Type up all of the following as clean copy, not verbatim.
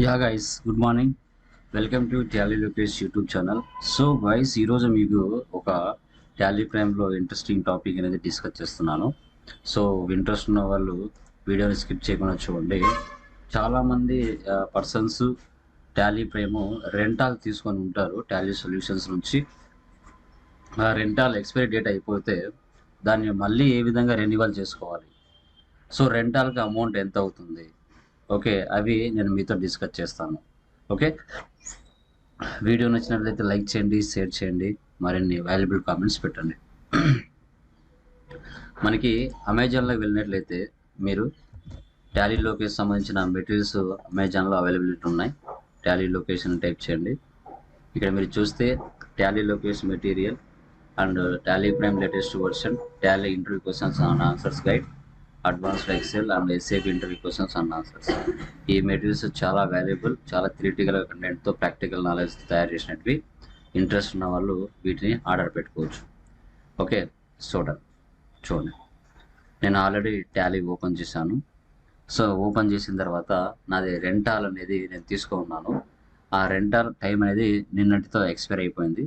Yeah guys, good morning. Welcome to Tally Lokesh YouTube channel. So guys, ఈరోజు మీకు ఒక Tally ప్రైమ్లో interesting topic అనేది discuss చేస్తున్నాను. సో ఇంట్రెస్ట్ ఉన్న వాళ్ళు వీడియోని స్కిప్ చేయకుండా చూడండి. చాలామంది పర్సన్స్ టాలీ ప్రైమ్ రెంటాల్ తీసుకొని ఉంటారు టాలీ సొల్యూషన్స్ నుంచి. ఆ రెంటాల్ ఎక్స్పైరీ డేట్ అయిపోతే దాన్ని మళ్ళీ ఏ విధంగా రెన్యువల్ చేసుకోవాలి, సో రెంటాల్కి అమౌంట్ ఎంత అవుతుంది, ఓకే, అవి నేను మీతో డిస్కస్ చేస్తాను. ఓకే, వీడియో నచ్చినట్లయితే లైక్ చేయండి, షేర్ చేయండి, మరిన్ని వాల్యుబుల్ కామెంట్స్ పెట్టండి. మనకి అమెజాన్లోకి వెళ్ళినట్లయితే మీరు టాలీ లొకేషన్ సంబంధించిన మెటీరియల్స్ అమెజాన్లో అవైలబిలిటీ ఉన్నాయి. టాలీ లొకేషన్ టైప్ చేయండి. ఇక్కడ మీరు చూస్తే Tally location material and Tally prime latest version, Tally interview questions and answers guide, advanced Excel and SAP interview questions and answers. ఈ మెటీరియల్స్ చాలా వాల్యుబుల్, చాలా థియరిటికల్ కంటెంట్తో ప్రాక్టికల్ నాలెడ్జ్ తయారు చేసినట్వి. ఇంట్రెస్ట్ ఉన్న వాళ్ళు వీటిని ఆర్డర్ పెట్టుకోవచ్చు. ఓకే, చూడండి, నేను ఆల్రెడీ టాలీ ఓపెన్ చేశాను. సో ఓపెన్ చేసిన తర్వాత నాది రెంటాల్ అనేది నేను తీసుకున్నాను. ఆ రెంటాల్ టైం అనేది నిన్నటితో ఎక్స్పైర్ అయిపోయింది,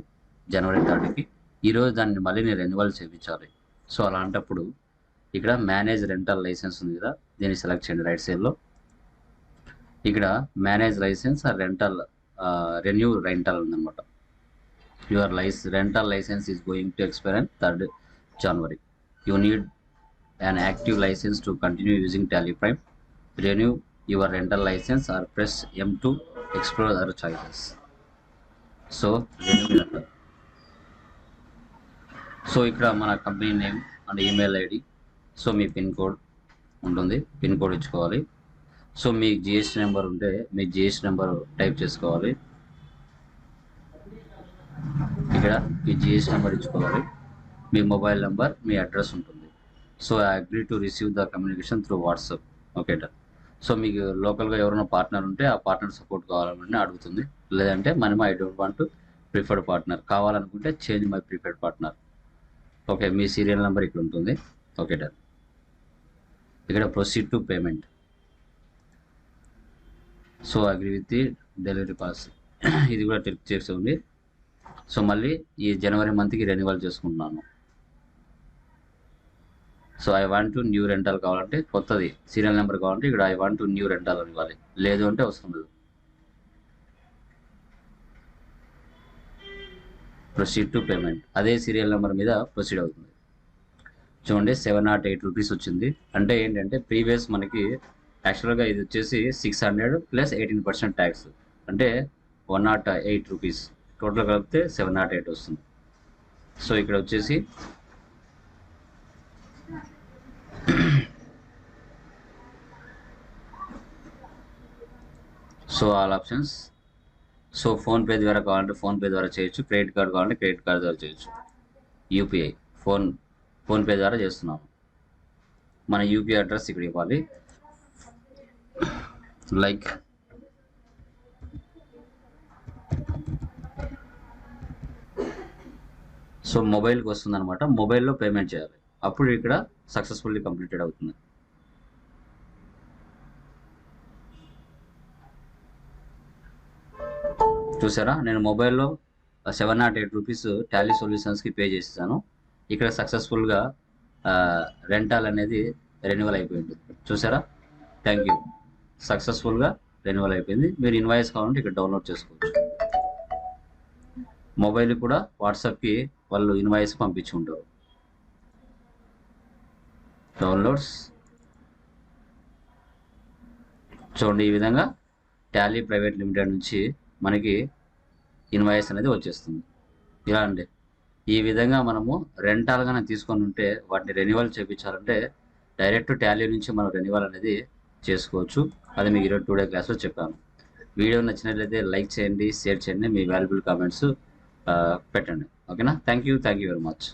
జనవరి 3కి. ఈరోజు దాన్ని మళ్ళీ నేను రెన్యువల్ చేయించాలి. సో అలాంటప్పుడు ఇక్కడ మేనేజ్ రెంటల్ లైసెన్స్ ఉంది కదా, దీన్ని సెలెక్ట్ చేయండి రైట్ సైడ్లో. ఇక్కడ manage license rental renew rental ఉందన్నమాట. Your rental license is going to expire on 3rd January. You need an active license to continue using Tally Prime. Renew your rental license or press M to explore other choices. So renew rental. So ఇక్కడ మన company name and email ID, so me pin code ఉంటుంది, pin code ఇచ్చుకోవాలి. So మీ GST number ఉంటే మీ GST number type చేసుకోవాలి. ఇక్కడ మీ GST number ఇచ్చుకోవాలి, మీ mobile number, మీ అడ్రస్ ఉంటుంది. So I agree to receive the communication through WhatsApp. ఓకేటా. సో మీకు లోకల్గా ఎవరైనా పార్ట్నర్ ఉంటే ఆ పార్ట్నర్ సపోర్ట్ కావాలని అడుగుతుంది. లేదంటే మనం I don't want preferred partner కావాలనుకుంటే change my preferred partner. Okay, మీ సీరియల్ నెంబర్ ఇక్కడ ఉంటుంది. ఓకేటా. ఇక్కడ proceed to payment. So agree with the delivery policy, ఇది కూడా క్లిక్ చేసి ఉంది. సో మళ్ళీ ఈ జనవరి మంత్కి రెన్యువల్ చేసుకుంటున్నాను. So I want to new rental కావాలంటే కొత్తది సీరియల్ నెంబర్ కావాలంటే ఇక్కడ I want to new rental అని ఇవ్వాలి, లేదు అంటే అవసరం లేదు. ప్రొసీడ్ టు పేమెంట్, అదే సీరియల్ నెంబర్ మీద ప్రొసీడ్ అవుతుంది. చూడండి 708 రూపీస్ వచ్చింది. అంటే ఏంటంటే ప్రీవియస్ మనకి యాక్చువల్గా ఇది వచ్చేసి 600 ప్లస్ 18% ట్యాక్స్, అంటే 108 రూపీస్. టోటల్ కలిపితే 708 వస్తుంది. సో ఇక్కడ వచ్చేసి so all options. So PhonePe ద్వారా కావాలంటే ఫోన్పే ద్వారా చేయొచ్చు, క్రెడిట్ కార్డ్ కావాలంటే క్రెడిట్ కార్డ్ ద్వారా చేయొచ్చు, యూపీఐ ఫోన్పే ద్వారా చేస్తున్నాము. మన యూపీఐ అడ్రస్ ఇక్కడ ఇవ్వాలి. లైక్ సో మొబైల్కి వస్తుంది అనమాట, మొబైల్లో పేమెంట్ చేయాలి, అప్పుడు ఇక్కడ సక్సెస్ఫుల్లీ కంప్లీటెడ్ అవుతుంది. చూసారా, నేను మొబైల్లో 708 రూపీస్ టాలీ సొల్యూషన్స్కి పే చేసేసాను. ఇక్కడ సక్సెస్ఫుల్గా రెంటాల్ అనేది రెన్యువల్ అయిపోయింది. చూసారా, థ్యాంక్ యూ, సక్సెస్ఫుల్గా రెన్యువల్ అయిపోయింది. మీరు ఇన్వాయిస్ కావాలంటే ఇక్కడ డౌన్లోడ్ చేసుకోవచ్చు. మొబైల్ కూడా వాట్సాప్కి వాళ్ళు ఇన్వాయిస్ పంపించి ఉంటారు. డౌన్లోడ్స్ చూడండి, ఈ విధంగా టాలీ ప్రైవేట్ లిమిటెడ్ నుంచి మనకి ఇన్వాయిస్ అనేది వచ్చేస్తుంది. ఇలా అండి, ఈ విధంగా మనము రెంటాల్గానే తీసుకొని ఉంటే వాటిని రెన్యువల్ చేయించాలంటే డైరెక్ట్ టాలీ నుంచి మనం రెన్యువల్ అనేది చేసుకోవచ్చు. అది మీకు ఈరోజు 2 డే క్లాస్లో చెప్పాను. వీడియో నచ్చినట్లయితే లైక్ చేయండి, షేర్ చేయండి, మీ వాల్యుబుల్ కామెంట్స్ పెట్టండి. ఓకేనా, థ్యాంక్ యూ వెరీ మచ్.